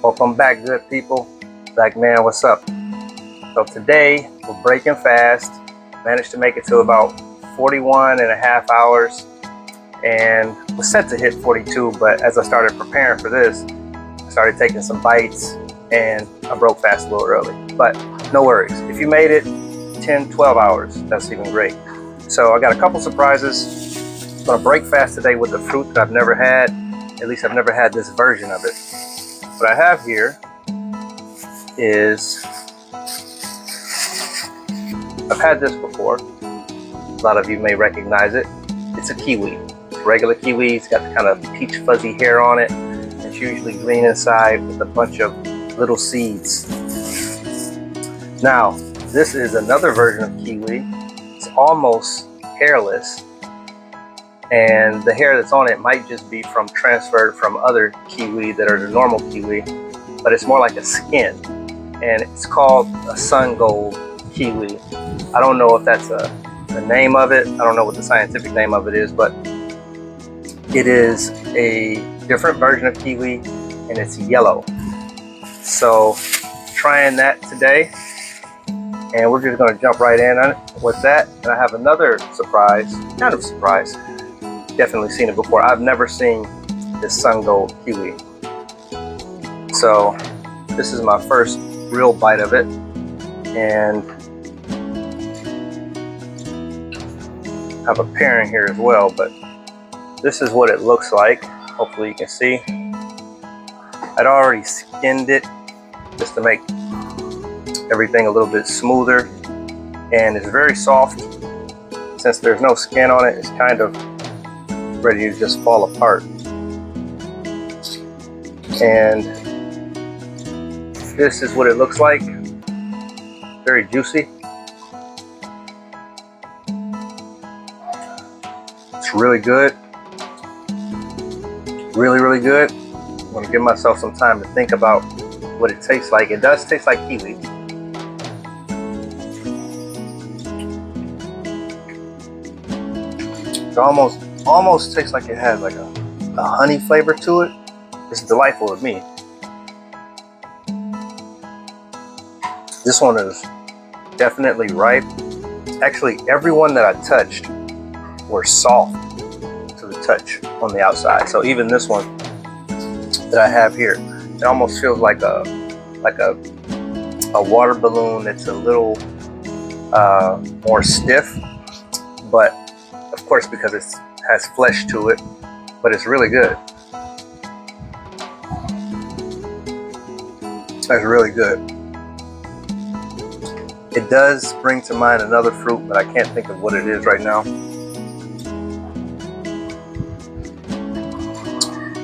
Welcome back, good people. Black man, what's up? So today we're breaking fast. Managed to make it to about 41 and a half hours and was set to hit 42, but as I started preparing for this, I started taking some bites and I broke fast a little early. But no worries, if you made it 10, 12 hours, that's even great. So I got a couple surprises. I'm gonna break fast today with a fruit that I've never had. At least I've never had this version of it. What I have here is, I've had this before. A lot of you may recognize it. It's a kiwi. It's a regular kiwi. It's got the kind of peach fuzzy hair on it. It's usually green inside with a bunch of little seeds. Now, this is another version of kiwi. It's almost hairless. And the hair that's on it might just be transferred from other kiwi that are the normal kiwi, but it's more like a skin. And it's called a sun gold kiwi. I don't know if that's the name of it. I don't know what the scientific name of it is, but it is a different version of kiwi and it's yellow. So trying that today, and we're just gonna jump right in on it with that. And I have another surprise, kind of surprise. Definitely seen it before. I've never seen this sun gold kiwi. So this is my first real bite of it, and I have a pear in here as well, but this is what it looks like. Hopefully you can see. I'd already skinned it just to make everything a little bit smoother, and it's very soft. Since there's no skin on it, it's kind of ready to just fall apart. And this is what it looks like. Very juicy. It's really good. Really, really good. I'm gonna give myself some time to think about what it tastes like. It does taste like kiwi. It almost tastes like it has like a honey flavor to it. It's delightful to me. This one is definitely ripe. Actually, every one that I touched were soft to the touch on the outside. So even this one that I have here, it almost feels like a water balloon that's a little more stiff, but of course because it has flesh to it, but it's really good. That's really good. It does bring to mind another fruit, but I can't think of what it is right now.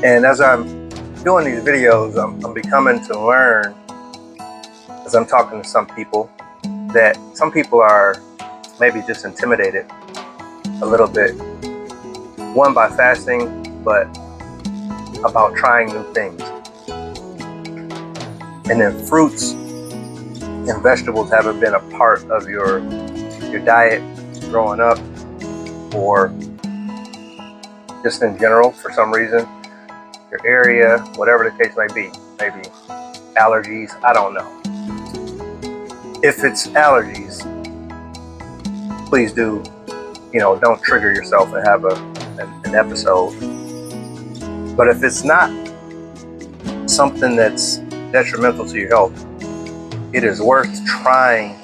And as I'm doing these videos, I'm becoming to learn, as I'm talking to some people, that some people are maybe just intimidated a little bit. One, by fasting, but about trying new things. And then fruits and vegetables haven't been a part of your diet growing up, or just in general for some reason. Your area, whatever the case may be. Maybe allergies, I don't know. If it's allergies, please do, don't trigger yourself and have an episode. But if it's not something that's detrimental to your health, it is worth trying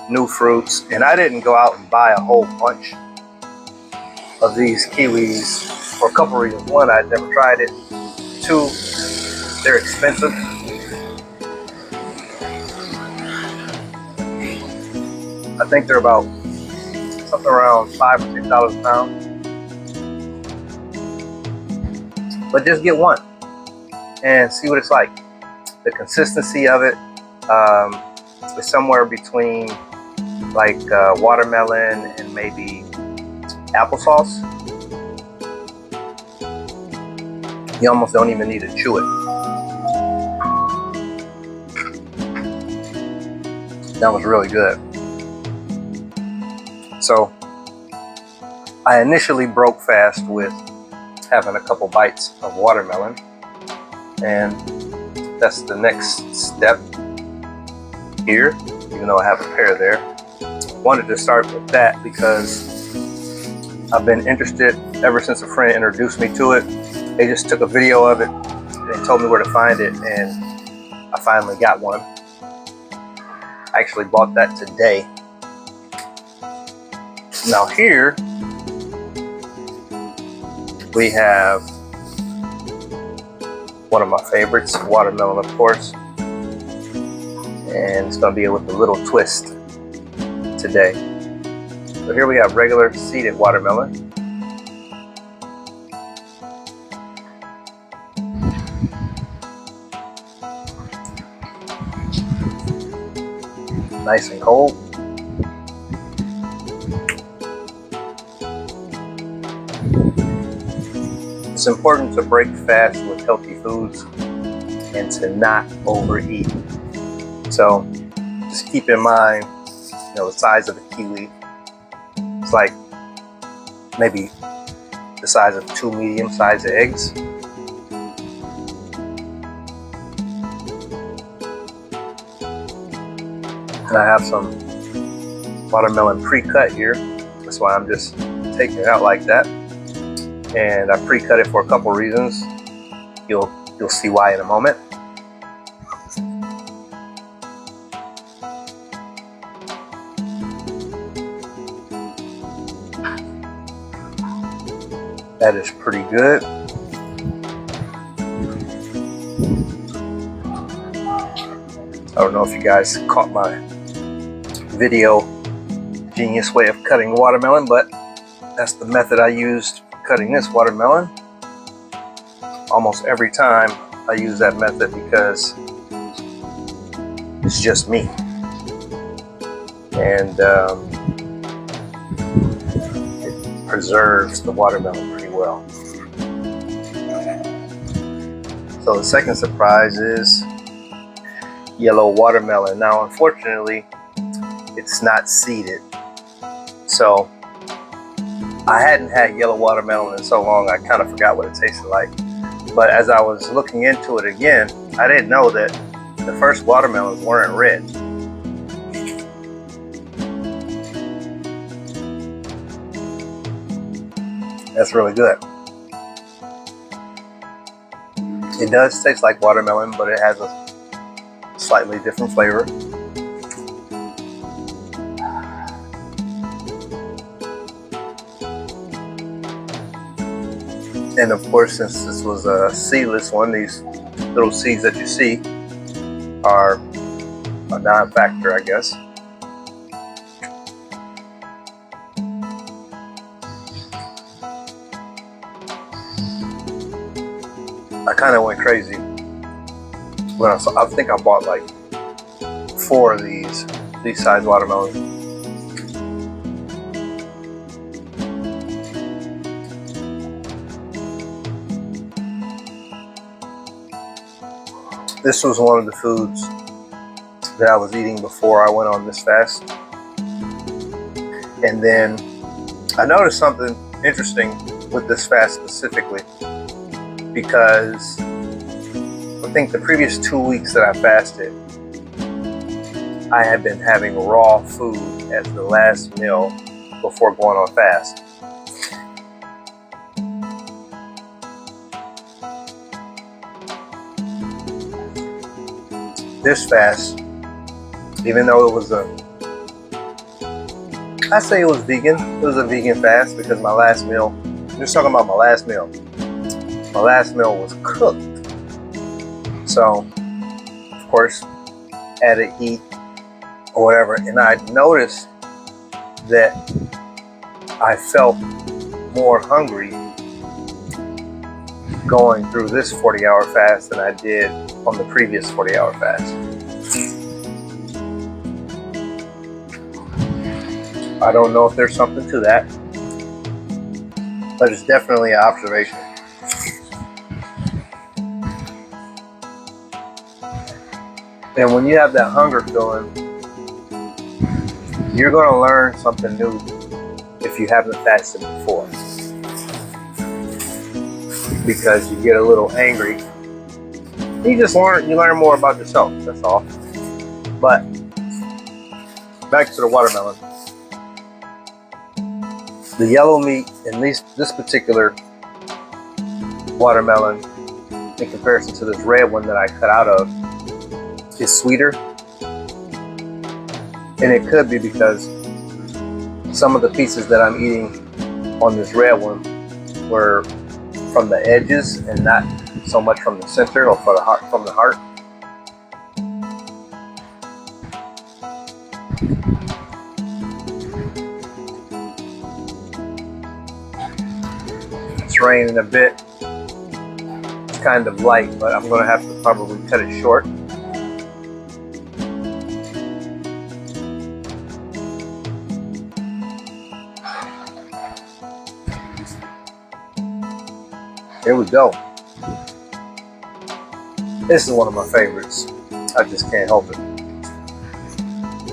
new fruits. And I didn't go out and buy a whole bunch of these kiwis for a couple reasons. One, I'd never tried it. Two, they're expensive. I think they're about something around $5 or $6 a pound. But just get one and see what it's like. The consistency of it is somewhere between like watermelon and maybe applesauce. You almost don't even need to chew it. That was really good. So I initially broke fast with having a couple bites of watermelon, and that's the next step here, even though I have a pair there. Wanted to start with that because I've been interested ever since a friend introduced me to it. They just took a video of it and told me where to find it, and I finally got one. I actually bought that today. Now here we have one of my favorites, watermelon, of course, and it's going to be with a little twist today. So here we have regular seeded watermelon. Nice and cold. It's important to break fast with healthy foods and to not overeat. So just keep in mind, the size of the kiwi. It's like maybe the size of 2 medium-sized eggs. And I have some watermelon pre-cut here. That's why I'm just taking it out like that. And I pre-cut it for a couple reasons. You'll see why in a moment. That is pretty good. I don't know if you guys caught my video, genius way of cutting watermelon, but that's the method I used for cutting this watermelon. Almost every time I use that method because it's just me. And it preserves the watermelon pretty well. So the second surprise is yellow watermelon. Now, unfortunately, it's not seeded. So I hadn't had yellow watermelon in so long, I kind of forgot what it tasted like. But as I was looking into it again, I didn't know that the first watermelons weren't red. That's really good. It does taste like watermelon, but it has a slightly different flavor. And of course, since this was a seedless one, these little seeds that you see are a non-factor, I guess. I kind of went crazy when I think I bought like 4 of these size watermelons. This was one of the foods that I was eating before I went on this fast. And then I noticed something interesting with this fast specifically, because I think the previous 2 weeks that I fasted, I had been having raw food as the last meal before going on fast. This fast, even though it was I say it was vegan. It was a vegan fast because my last meal, I'm just talking about my last meal. My last meal was cooked. So, of course, had to eat or whatever. And I noticed that I felt more hungry going through this 40-hour fast than I did on the previous 40-hour fast. I don't know if there's something to that, but it's definitely an observation. And when you have that hunger feeling, you're going to learn something new if you haven't fasted before. Because you get a little angry You learn more about yourself, that's all. But back to the watermelon. The yellow meat, at least this particular watermelon, in comparison to this red one that I cut out of, is sweeter. And it could be because some of the pieces that I'm eating on this red one were from the edges and not so much from the center or from the heart. It's raining a bit. It's kind of light, but I'm going to have to probably cut it short. Here we go. This is one of my favorites. I just can't help it.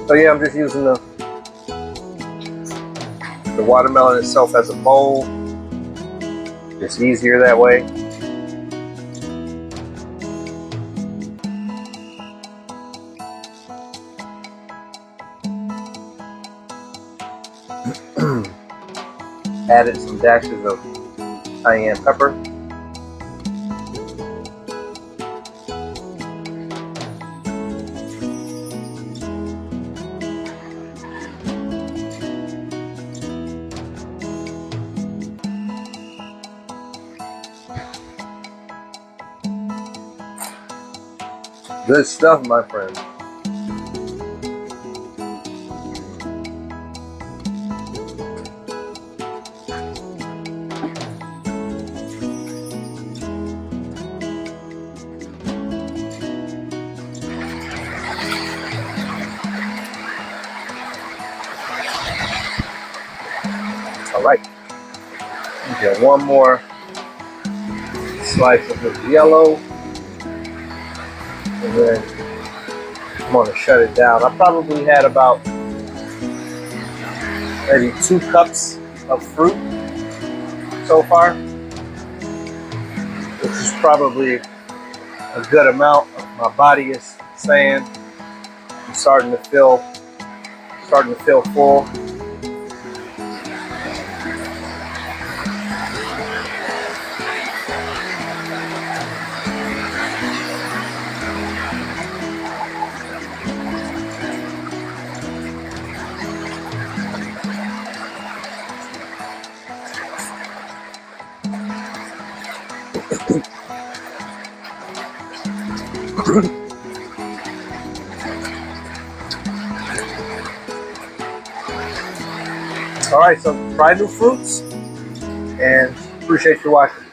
So yeah, I'm just using the watermelon itself as a bowl. It's easier that way. Added some dashes of cayenne pepper. Good stuff, my friend. All right. Get one more slice of this yellow. And then I'm going to shut it down. I probably had about maybe 2 cups of fruit so far, which is probably a good amount. My body is saying I'm starting to feel full. All right, so try new fruits and appreciate you watching.